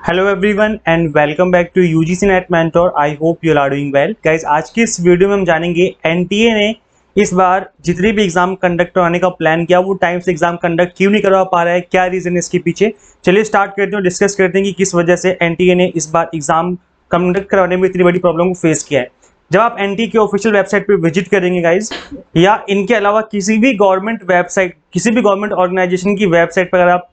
Hello everyone and welcome back to UGC NET mentor. I hope you are doing well guys. आज की इस video में हम जानेंगे एनटीए ने इस बार जितने भी एग्जाम कंडक्ट कराने का प्लान किया वो टाइम से एग्जाम कंडक्ट क्यों नहीं करवा पा रहा है, क्या रीजन है इसके पीछे। चलिए स्टार्ट करते हैं, डिस्कस करते हैं कि किस वजह से एनटीए ने इस बार एग्जाम कंडक्ट कराने में इतनी बड़ी प्रॉब्लम को फेस किया है। जब आप एनटीए की ऑफिशियल वेबसाइट पर विजिट करेंगे गाइज, या इनके अलावा किसी भी गवर्नमेंट वेबसाइट, किसी भी गवर्नमेंट ऑर्गेनाइजेशन की वेबसाइट पर अगर आप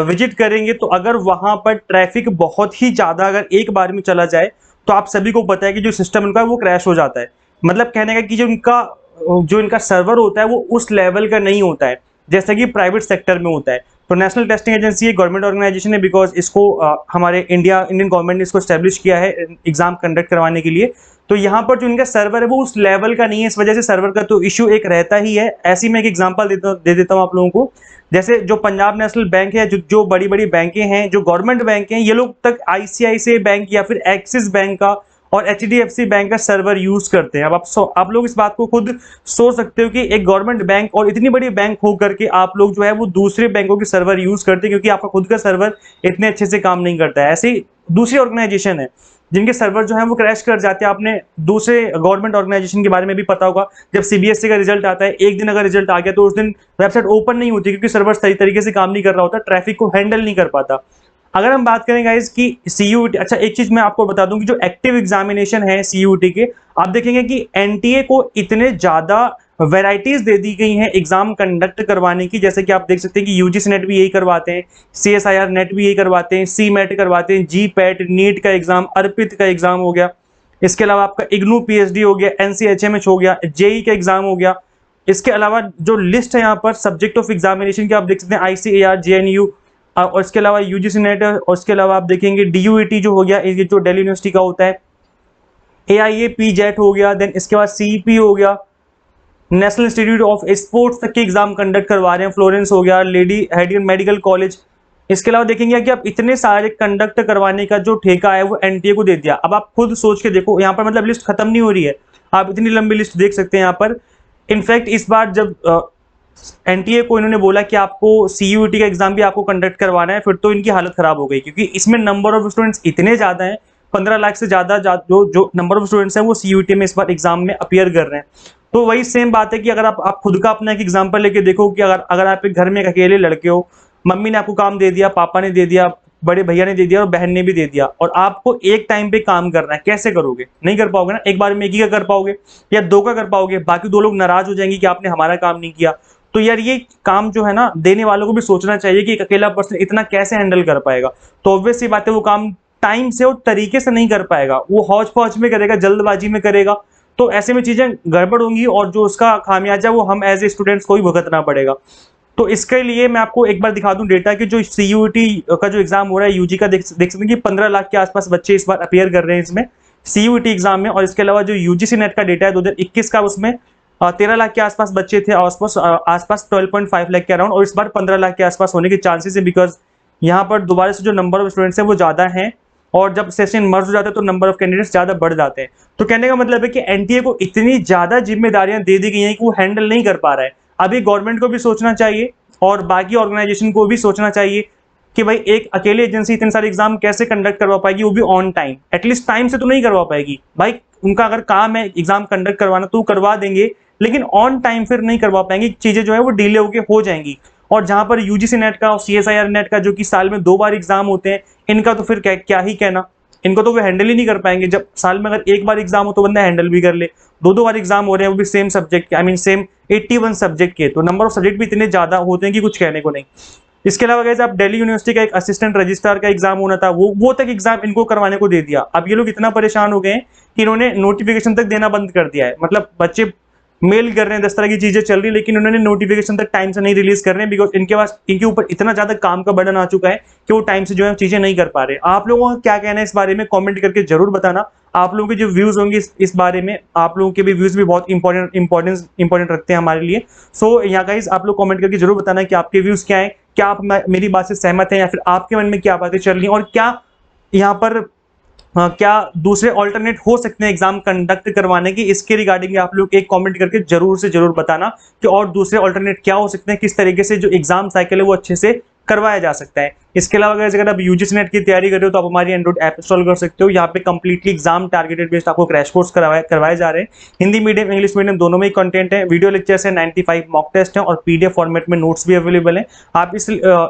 विजिट करेंगे तो अगर वहां पर ट्रैफिक बहुत ही ज्यादा अगर एक बार में चला जाए तो आप सभी को पता है कि जो सिस्टम उनका है वो क्रैश हो जाता है। मतलब कहने का कि जो इनका सर्वर होता है वो उस लेवल का नहीं होता है जैसा कि प्राइवेट सेक्टर में होता है। तो नेशनल टेस्टिंग एजेंसी एक गवर्नमेंट ऑर्गेनाइजेशन है, बिकॉज इसको हमारे इंडियन गवर्नमेंट ने इसको स्टैब्लिश किया है एग्जाम कंडक्ट करवाने के लिए। तो यहाँ पर जो इनका सर्वर है वो उस लेवल का नहीं है, इस वजह से सर्वर का तो इश्यू एक रहता ही है। ऐसी मैं एक एग्जांपल दे देता हूँ आप लोगों को। जैसे जो पंजाब नेशनल बैंक है, जो बड़ी बड़ी बैंकें हैं, जो गवर्नमेंट बैंक हैं, ये लोग तक आईसीआईसीआई बैंक या फिर एक्सिस बैंक का और एचडीएफसी बैंक का सर्वर यूज करते हैं। अब आप लोग इस बात को खुद सोच सकते हो कि एक गवर्नमेंट बैंक और इतनी बड़ी बैंक हो करके आप लोग जो है वो दूसरे बैंकों के सर्वर यूज करते हैं, क्योंकि आपका खुद का सर्वर इतने अच्छे से काम नहीं करता है। ऐसे ही दूसरी ऑर्गेनाइजेशन है जिनके सर्वर जो है वो क्रैश कर जाते हैं। आपने दूसरे गवर्नमेंट ऑर्गेनाइजेशन के बारे में भी पता होगा, जब सीबीएसई का रिजल्ट आता है, एक दिन अगर रिजल्ट आ गया तो उस दिन वेबसाइट ओपन नहीं होती क्योंकि सर्वर सही तरीके से काम नहीं कर रहा होता, ट्रैफिक को हैंडल नहीं कर पाता। अगर हम बात करें गाइस कि सीयूईटी, अच्छा एक चीज मैं आपको बता दूं कि जो एक्टिव एग्जामिनेशन है सीयूईटी के, आप देखेंगे कि एनटीए को इतने ज्यादा वैरायटीज दे दी गई हैं एग्जाम कंडक्ट करवाने की। जैसे कि आप देख सकते हैं कि यूजीसी नेट भी यही करवाते हैं, सीएसआईआर नेट भी यही करवाते हैं, सी मैट करवाते हैं, जी पैट, नीट का एग्जाम, अर्पित का एग्जाम हो गया, इसके अलावा आपका इग्नू पीएचडी हो गया, एनसीएचएमएच हो गया, जेई का एग्जाम हो गया। इसके अलावा जो लिस्ट है यहाँ पर सब्जेक्ट ऑफ एग्जामिनेशन की, आप देख सकते हैं आईसीएआर, जेएनयू, और इसके अलावा यूजीसी नेट, और इसके अलावा आप देखेंगे डीयूईटी जो हो गया, ये जो दिल्ली यूनिवर्सिटी का होता है, एआईए पीजेट हो गया, देन इसके बाद सीईपी हो गया, नेशनल इंस्टीट्यूट ऑफ स्पोर्ट्स तक के एग्जाम कंडक्ट करवा रहे हैं, फ्लोरेंस हो गया, लेडी हेडियन मेडिकल कॉलेज। इसके अलावा देखेंगे कि आप इतने सारे कंडक्ट करवाने का जो ठेका है वो एनटीए को दे दिया। अब आप खुद सोच के देखो, यहाँ पर मतलब लिस्ट खत्म नहीं हो रही है, आप इतनी लंबी लिस्ट देख सकते हैं यहाँ पर। इनफैक्ट इस बार जब एनटीए को इन्होंने बोला कि आपको सीयूईटी का एग्जाम भी आपको कंडक्ट करवाना है, फिर तो इनकी हालत खराब हो गई, क्योंकि इसमें नंबर ऑफ स्टूडेंट्स इतने ज्यादा हैं, 15 लाख से ज्यादा जो नंबर ऑफ स्टूडेंट्स हैं वो सीयूईटी में इस बार एग्जाम में अपीयर कर रहे हैं। तो वही सेम बात है कि अगर आप खुद का अपना एक एग्जाम्पल लेके देखो कि अगर आप एक घर में एक अकेले लड़के हो, मम्मी ने आपको काम दे दिया, पापा ने दे दिया, बड़े भैया ने दे दिया और बहन ने भी दे दिया, और आपको एक टाइम पे काम करना है, कैसे करोगे? नहीं कर पाओगे ना। एक बार में एक ही का कर पाओगे या दो का कर पाओगे, बाकी दो लोग नाराज हो जाएंगे कि आपने हमारा काम नहीं किया। तो यार ये काम जो है ना, देने वालों को भी सोचना चाहिए कि एक अकेला पर्सन इतना कैसे हैंडल कर पाएगा। तो ऑब्वियस सी बात है वो काम टाइम से और तरीके से नहीं कर पाएगा, वो हौच पौच में करेगा, जल्दबाजी में करेगा। तो ऐसे में चीजें गड़बड़ होंगी और जो उसका खामियाजा वो हम एज ए स्टूडेंट्स को ही भुगतना पड़ेगा। तो इसके लिए मैं आपको एक बार दिखा दूं डेटा कि जो सीयूईटी का जो एग्जाम हो रहा है यूजी का, देख सकते हैं कि 15 लाख के आसपास बच्चे इस बार अपीयर कर रहे हैं इसमें सीयूईटी एग्जाम में। और इसके अलावा जो यूजीसी नेट का डेटा है 2021 का, उसमें 13 लाख के आसपास बच्चे थे, आसपास 12.5 लाख के अराउंड, और इस बार 15 लाख के आसपास होने के चांसेस है, बिकॉज यहाँ पर दोबारा से जो नंबर ऑफ स्टूडेंट्स हैं वो ज्यादा हैं, और जब सेशन मर्ज हो जाता है तो नंबर ऑफ कैंडिडेट्स ज्यादा बढ़ जाते हैं। तो कहने का मतलब है कि एनटीए को इतनी ज्यादा जिम्मेदारियां दे दी गई हैं कि वो हैंडल नहीं कर पा रहा है। अभी गवर्नमेंट को भी सोचना चाहिए और बाकी ऑर्गेनाइजेशन को भी सोचना चाहिए कि भाई एक अकेले एजेंसी इतने सारे एग्जाम कैसे कंडक्ट करवा पाएगी, वो भी ऑन टाइम। एटलीस्ट टाइम से तो नहीं करवा पाएगी भाई, उनका अगर काम है एग्जाम कंडक्ट करवाना तो करवा देंगे, लेकिन ऑन टाइम फिर नहीं करवा पाएंगे, चीजें जो है वो डिले होके हो जाएंगी। और जहां पर यूजीसी नेट का और सीएसआईआर नेट का जो कि साल में 2 बार एग्जाम होते हैं, इनका तो फिर क्या ही कहना, इनको तो वो हैंडल ही नहीं कर पाएंगे। जब साल में अगर एक बार एग्जाम हो तो बंदा हैंडल भी कर ले, दो बार एग्जाम हो रहे हैं वो भी सेम सब्जेक्ट के, आई मीन सेम 81 सब्जेक्ट के, तो नंबर ऑफ सब्जेक्ट भी इतने ज्यादा होते हैं कि कुछ कहने को नहीं। इसके अलावा गाइस आप दिल्ली यूनिवर्सिटी का एक असिस्टेंट रजिस्ट्रार का एग्जाम होना था, वो तक एग्जाम इनको करवाने को दे दिया। अब ये लोग इतना परेशान हो गए हैं कि इन्होंने नोटिफिकेशन तक देना बंद कर दिया है। मतलब बच्चे मेल कर रहे हैं, 10 तरह की चीजें चल रही है, लेकिन उन्होंने नोटिफिकेशन तक टाइम से नहीं रिलीज कर रहे हैं, बिकॉज इनके ऊपर इतना ज्यादा काम का बर्डन आ चुका है कि वो टाइम से जो है चीजें नहीं कर पा रहे। आप लोगों का क्या कहना है इस बारे में, कमेंट करके जरूर बताना। आप लोगों के जो व्यूज होंगे इस बारे में, आप लोगों के भी व्यूज भी बहुत इंपॉर्टेंट रखते हैं हमारे लिए। सो यहाँ गाइस आप लोग कमेंट करके जरूर बताना कि आपके व्यूज क्या है, क्या आप मेरी बात से सहमत हैं, या फिर आपके मन में क्या बातें चल रही हैं, और क्या यहाँ पर क्या दूसरे ऑल्टरनेट हो सकते हैं एग्जाम कंडक्ट करवाने की। इसके रिगार्डिंग आप लोग एक कमेंट करके जरूर से जरूर बताना कि और दूसरे ऑल्टरनेट क्या हो सकते हैं, किस तरीके से जो एग्जाम साइकिल है वो अच्छे से करवाया जा सकता है। इसके अलावा अगर आप यूजीसी नेट की तैयारी कर रहे हो तो आप हमारी एंड्रॉइड ऐप इंस्टॉल कर सकते हो। यहाँ पे कंप्लीटली एग्जाम टारगेटेड बेस्ड आपको क्रैश कोर्स करवाए जा रहे हैं। हिंदी मीडियम इंग्लिश मीडियम दोनों में ही कंटेंट है। वीडियो लेक्चर्स है, 95 मॉक टेस्ट है और पीडीएफ फॉर्मेट में नोट्स भी अवेलेबल है। आप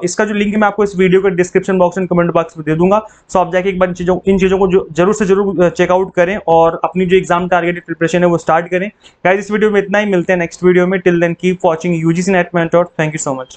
इसका जो लिंक मैं आपको इस वीडियो के description box and comment box में दे दूंगा। सो आप जाके एक बार इन चीजों को जरूर से जरूर चेकआउट करें और अपनी जो एग्जाम टारगेटेड प्रिपरेशन है वो स्टार्ट करें। गाइस इस वीडियो में इतना ही, मिलते हैं नेक्स्ट वीडियो में। Till then keep watching UGC NET mentor. Thank you so much.